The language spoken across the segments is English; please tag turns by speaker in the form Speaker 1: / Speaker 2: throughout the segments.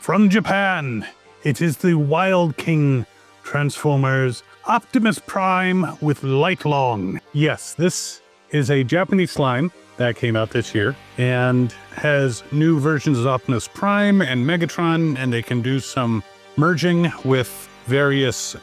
Speaker 1: From Japan, it is the Wild King Transformers Optimus Prime with Lightlong. Yes, this is a Japanese slime that came out this year and has new versions of Optimus Prime and Megatron, and they can do some merging with various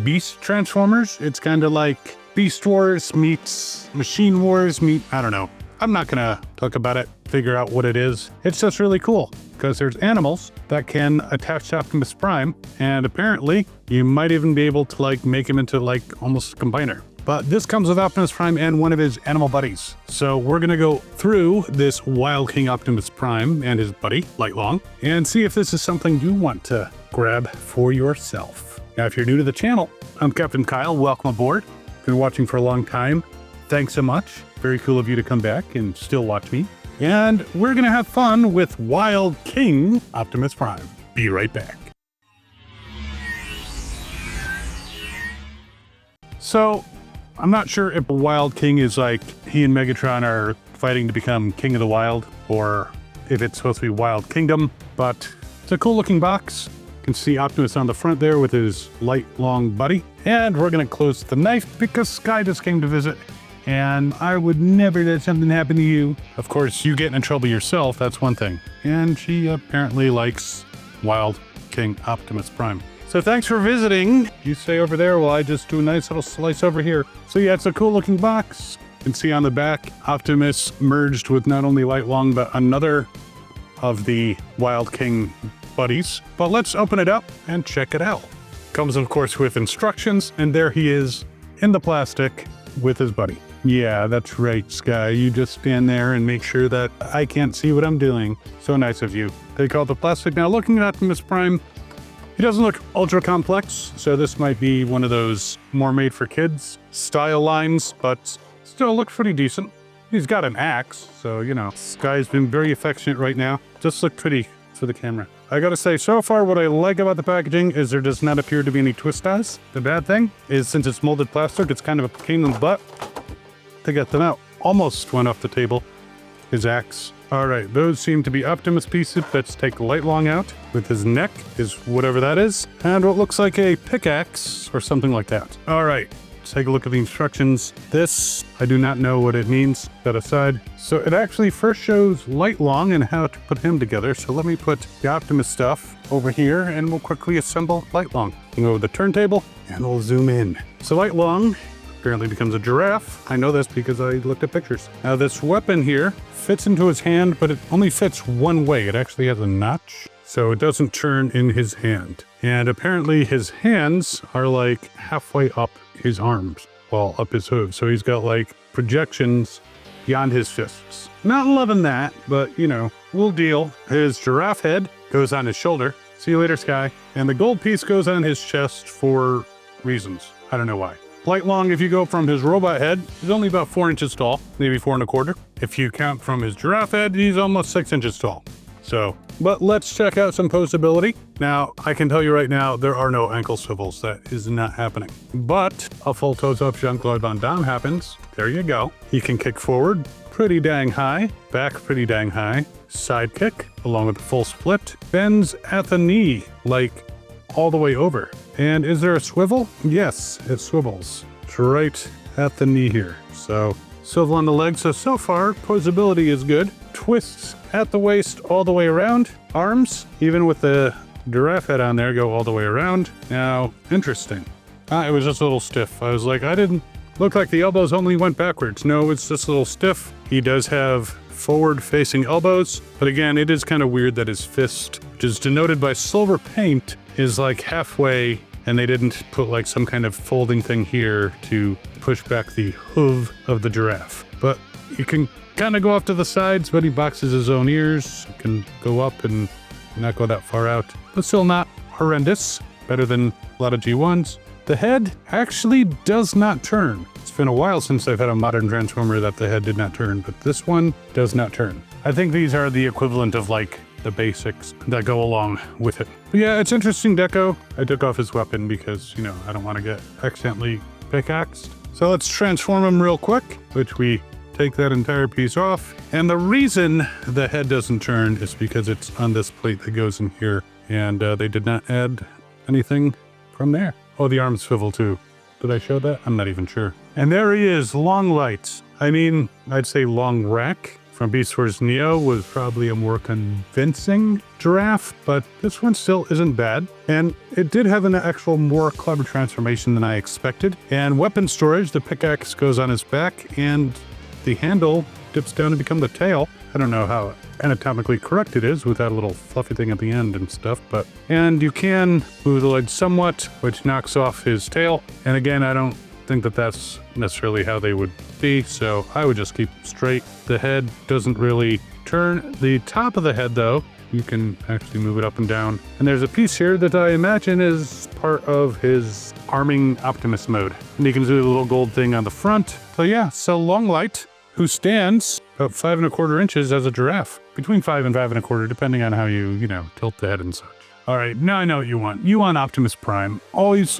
Speaker 1: beast transformers. It's kind of like Beast Wars meets Machine Wars I don't know. I'm not gonna talk about it, figure out what it is. It's just really cool because there's animals that can attach to Optimus Prime, and apparently you might even be able to make him into almost a combiner. But this comes with Optimus Prime and one of his animal buddies. So we're gonna go through this Wild King Optimus Prime and his buddy, Lightlong, and see if this is something you want to grab for yourself. Now, if you're new to the channel, I'm Captain Kyle, welcome aboard. Been watching for a long time. Thanks so much. Very cool of you to come back and still watch me. And we're gonna have fun with Wild King Optimus Prime. Be right back. So, I'm not sure if Wild King is he and Megatron are fighting to become King of the Wild, or if it's supposed to be Wild Kingdom, but it's a cool looking box. You can see Optimus on the front there with his Lightlong buddy. And we're gonna close the knife because Sky just came to visit, and I would never let something happen to you. Of course, you getting in trouble yourself, that's one thing. And she apparently likes Wild King Optimus Prime. So thanks for visiting. You stay over there while I just do a nice little slice over here. So yeah, it's a cool looking box. You can see on the back, Optimus merged with not only Lightlong, but another of the Wild King buddies. But let's open it up and check it out. Comes, of course, with instructions, and there he is in the plastic with his buddy. Yeah, that's right, Sky. You just stand there and make sure that I can't see what I'm doing. So nice of you. Take out the plastic. Now, looking at Optimus Prime, he doesn't look ultra complex, so this might be one of those more made for kids style lines, but still looks pretty decent. He's got an axe, so Sky's been very affectionate right now. Just look pretty for the camera. I gotta say, so far what I like about the packaging is there does not appear to be any twist ties. The bad thing is, since it's molded plastic, it's kind of a pain in the butt to get them out. Almost went off the table. His axe. All right, those seem to be Optimus pieces. Let's take Lightlong out with his neck, his whatever that is, and what looks like a pickaxe or something like that. All right, let's take a look at the instructions. This, I do not know what it means. That aside. So it actually first shows Lightlong and how to put him together. So let me put the Optimus stuff over here and we'll quickly assemble Lightlong. We'll go with the turntable and we'll zoom in. So Lightlong apparently becomes a giraffe. I know this because I looked at pictures. Now this weapon here fits into his hand, but it only fits one way. It actually has a notch, so it doesn't turn in his hand. And apparently his hands are halfway up his arms, well, up his hooves. So he's got projections beyond his fists. Not loving that, but we'll deal. His giraffe head goes on his shoulder. See you later, Sky. And the gold piece goes on his chest for reasons. I don't know why. Lightlong, if you go from his robot head, he's only about 4 inches tall, maybe 4 1/4. If you count from his giraffe head, he's almost 6 inches tall. So, but let's check out some posability. Now, I can tell you right now, there are no ankle swivels. That is not happening. But a full toes up Jean-Claude Van Damme happens. There you go. He can kick forward pretty dang high, back pretty dang high, side kick along with the full split, bends at the knee all the way over. And is there a swivel? Yes, it swivels. It's right at the knee here. So swivel on the legs. So far, posability is good. Twists at the waist all the way around. Arms, even with the giraffe head on there, go all the way around. Now, interesting. It was just a little stiff. I was like, I didn't look like the elbows only went backwards. No, it's just a little stiff. He does have forward-facing elbows, but again, it is kind of weird that his fist, which is denoted by silver paint, is halfway, and they didn't put some kind of folding thing here to push back the hoof of the giraffe. But you can kind of go off to the sides, but he boxes his own ears. You can go up and not go that far out, but still not horrendous. Better than a lot of G1s. The head actually does not turn. It's been a while since I've had a modern Transformer that the head did not turn, but this one does not turn. I think these are the equivalent of the basics that go along with it. But yeah, it's interesting deco. I took off his weapon because, I don't want to get accidentally pickaxed. So let's transform him real quick, which we take that entire piece off. And the reason the head doesn't turn is because it's on this plate that goes in here. And they did not add anything from there. Oh, the arms swivel too. Did I show that? I'm not even sure. And there he is, Long Light. I mean, I'd say Long Rack from Beast Wars Neo was probably a more convincing giraffe, but this one still isn't bad. And it did have an actual more clever transformation than I expected. And weapon storage, the pickaxe goes on his back and the handle dips down to become the tail. I don't know how anatomically correct it is with that little fluffy thing at the end and stuff, and you can move the legs somewhat, which knocks off his tail. And again, I don't think that that's necessarily how they would be, so I would just keep straight. The head doesn't really turn. The top of the head, though, you can actually move it up and down. And there's a piece here that I imagine is part of his arming Optimus mode. And you can do the little gold thing on the front. So yeah, so Long Light, who stands about 5 1/4 inches as a giraffe. Between 5 and 5 1/4, depending on how you tilt the head and such. All right, now I know what you want. You want Optimus Prime. Always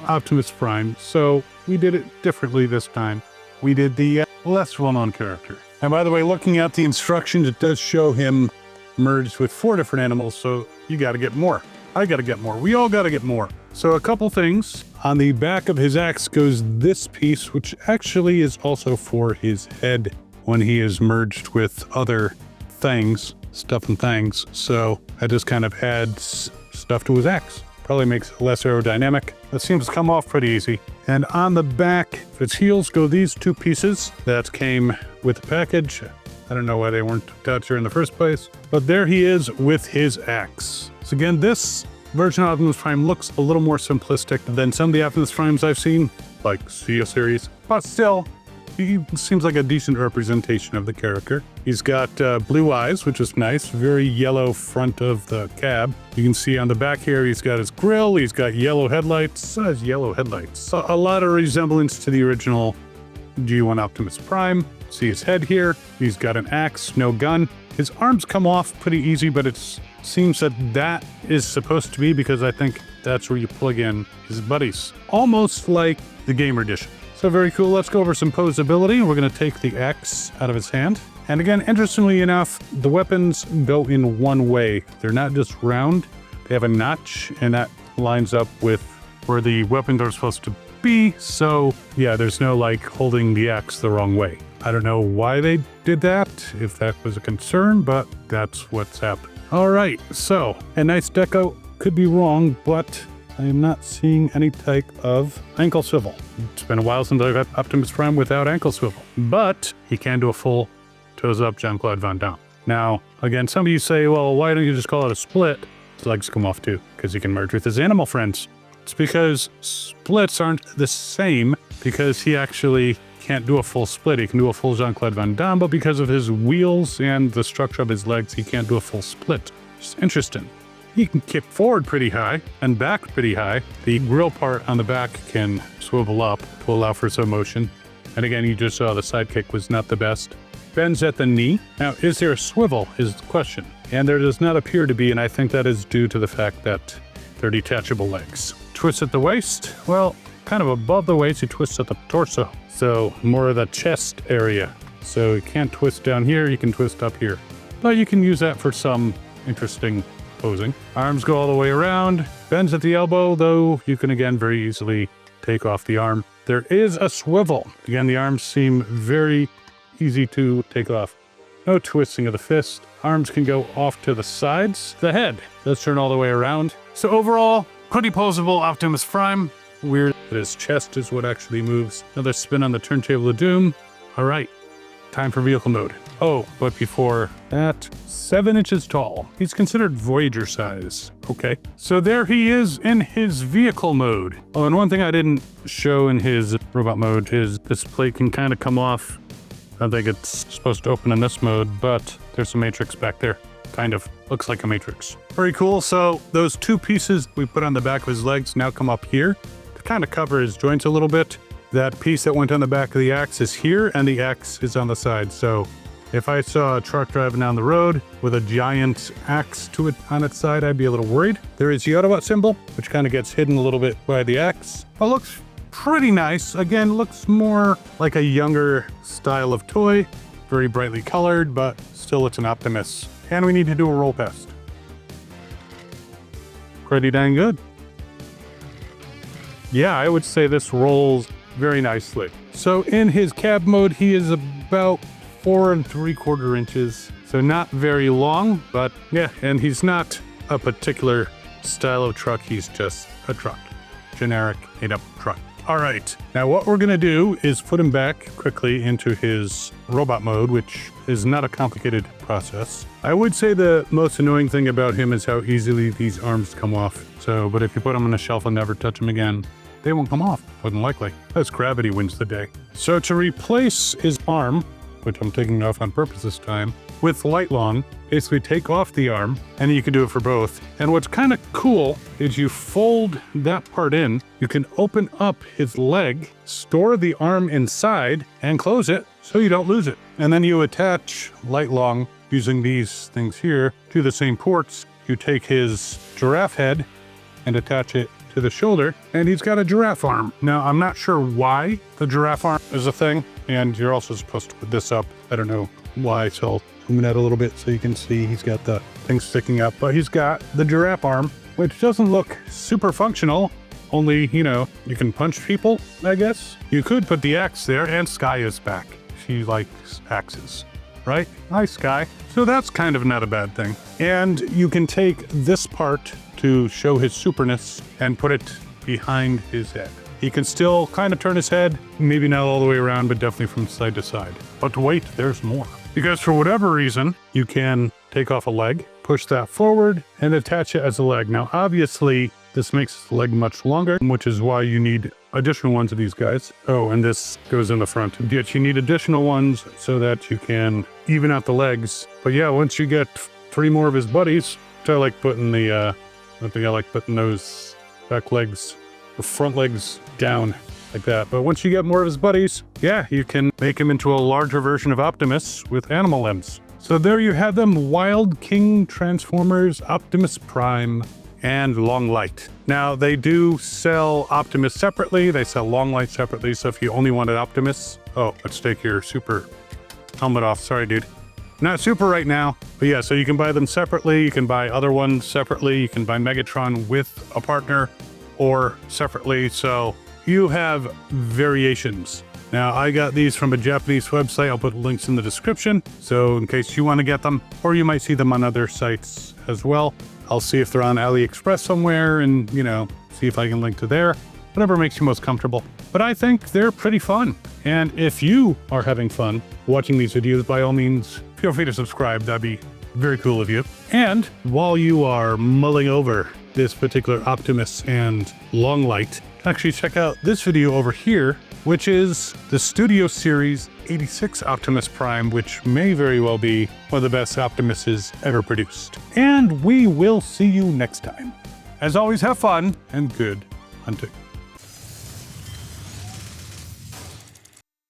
Speaker 1: Optimus Prime. So we did it differently this time. We did the less well-known character. And by the way, looking at the instructions, it does show him merged with 4 different animals, so you gotta get more. I gotta get more. We all gotta get more. So a couple things. On the back of his axe goes this piece, which actually is also for his head when he is merged with other things, stuff and things. So that just kind of adds stuff to his axe. Probably makes it less aerodynamic. That seems to come off pretty easy. And on the back of its heels go these 2 pieces that came with the package. I don't know why they weren't attached here in the first place, but there he is with his axe. So again, this version of Optimus Prime looks a little more simplistic than some of the Optimus Primes I've seen, like CEO series, but still, he seems like a decent representation of the character. He's got blue eyes, which is nice, very yellow front of the cab. You can see on the back here, he's got his grille, he's got yellow headlights, a lot of resemblance to the original G1 Optimus Prime. See his head here, he's got an axe, no gun. His arms come off pretty easy, but it seems that is supposed to be because I think that's where you plug in his buddies. Almost like the Gamer Edition. So very cool. Let's go over some posability. We're going to take the axe out of his hand. And again, interestingly enough, the weapons go in one way. They're not just round. They have a notch, and that lines up with where the weapons are supposed to be. So yeah, there's no like holding the axe the wrong way. I don't know why they did that, if that was a concern, but that's what's happened. All right, so a nice deco. Could be wrong, but I am not seeing any type of ankle swivel. It's been a while since I've had Optimus Prime without ankle swivel, but he can do a full toes up Jean-Claude Van Damme. Now, again, some of you say, well, why don't you just call it a split? His legs come off too, because he can merge with his animal friends. It's because splits aren't the same, because he actually can't do a full split. He can do a full Jean-Claude Van Damme, but because of his wheels and the structure of his legs, he can't do a full split. It's interesting. He can kick forward pretty high and back pretty high. The grill part on the back can swivel up to allow for some motion. And again, you just saw the side kick was not the best. Bends at the knee. Now, is there a swivel is the question. And there does not appear to be, and I think that is due to the fact that they're detachable legs. Twist at the waist. Well, kind of above the waist, he twists at the torso. So more of the chest area. So you can't twist down here, you can twist up here. But you can use that for some interesting posing. Arms go all the way around. Bends at the elbow, though you can again very easily take off the arm. There is a swivel. Again, the arms seem very easy to take off. No twisting of the fist. Arms can go off to the sides. The head does turn all the way around. So overall, pretty posable Optimus Prime. Weird that his chest is what actually moves. Another spin on the turntable of doom. All right, time for vehicle mode. Oh, but before that, 7 inches tall. He's considered Voyager size. Okay, so there he is in his vehicle mode. Oh, and one thing I didn't show in his robot mode is this plate can kind of come off. I think it's supposed to open in this mode, but there's a matrix back there. Kind of looks like a matrix. Very cool. So those 2 pieces we put on the back of his legs now come up here to kind of cover his joints a little bit. That piece that went on the back of the axe is here, and the axe is on the side. So if I saw a truck driving down the road with a giant axe to it on its side, I'd be a little worried. There is the Autobot symbol, which kind of gets hidden a little bit by the axe. Oh, looks pretty nice. Again, looks more like a younger style of toy. Very brightly colored, but still it's an Optimus. And we need to do a roll test. pretty dang good. Yeah, I would say this rolls very nicely. So in his cab mode, he is about 4 3/4 inches. So not very long, but yeah, and he's not a particular style of truck. He's just a truck. Generic, made-up truck. All right, now what we're gonna do is put him back quickly into his robot mode, which is not a complicated process. I would say the most annoying thing about him is how easily these arms come off. So, but if you put them on a shelf and never touch them again, they won't come off, more than likely. As gravity wins the day. So to replace his arm, which I'm taking off on purpose this time, with Lightlong, basically take off the arm, and you can do it for both. And what's kind of cool is you fold that part in, you can open up his leg, store the arm inside, and close it so you don't lose it. And then you attach Lightlong using these things here to the same ports. You take his giraffe head and attach it to the shoulder, and he's got a giraffe arm. Now, I'm not sure why the giraffe arm is a thing, and you're also supposed to put this up. I don't know why, so I'll zoom it out a little bit so you can see he's got the thing sticking up, but he's got the giraffe arm, which doesn't look super functional, only, you know, you can punch people, I guess. You could put the axe there, and Sky is back. She likes axes, right? Hi, Sky. So that's kind of not a bad thing. And you can take this part to show his superness and put it behind his head. He can still kind of turn his head, maybe not all the way around, but definitely from side to side. But wait, there's more. Because for whatever reason, you can take off a leg, push that forward, and attach it as a leg. Now, obviously, this makes the leg much longer, which is why you need additional ones of these guys. Oh, and this goes in the front. Yet you need additional ones so that you can even out the legs. But yeah, once you get 3 more of his buddies, which I like putting the, I think I like putting those back legs, the front legs down like that. But once you get more of his buddies, yeah, you can make him into a larger version of Optimus with animal limbs. So there you have them, Wild King Transformers, Optimus Prime, and Light. Now, they do sell Optimus separately. They sell Light separately. So if you only wanted Optimus, oh, let's take your super helmet off. Sorry, dude. Not super right now, but yeah, so you can buy them separately. You can buy other ones separately. You can buy Megatron with a partner or separately. So you have variations. Now, I got these from a Japanese website. I'll put links in the description. So in case you want to get them, or you might see them on other sites as well. I'll see if they're on AliExpress somewhere and, you know, see if I can link to there. Whatever makes you most comfortable. But I think they're pretty fun. And if you are having fun watching these videos, by all means, feel free to subscribe. That'd be very cool of you. And while you are mulling over this particular Optimus and Light, actually check out this video over here, which is the Studio Series 86 Optimus Prime, which may very well be one of the best Optimuses ever produced. And we will see you next time. As always, have fun and good hunting.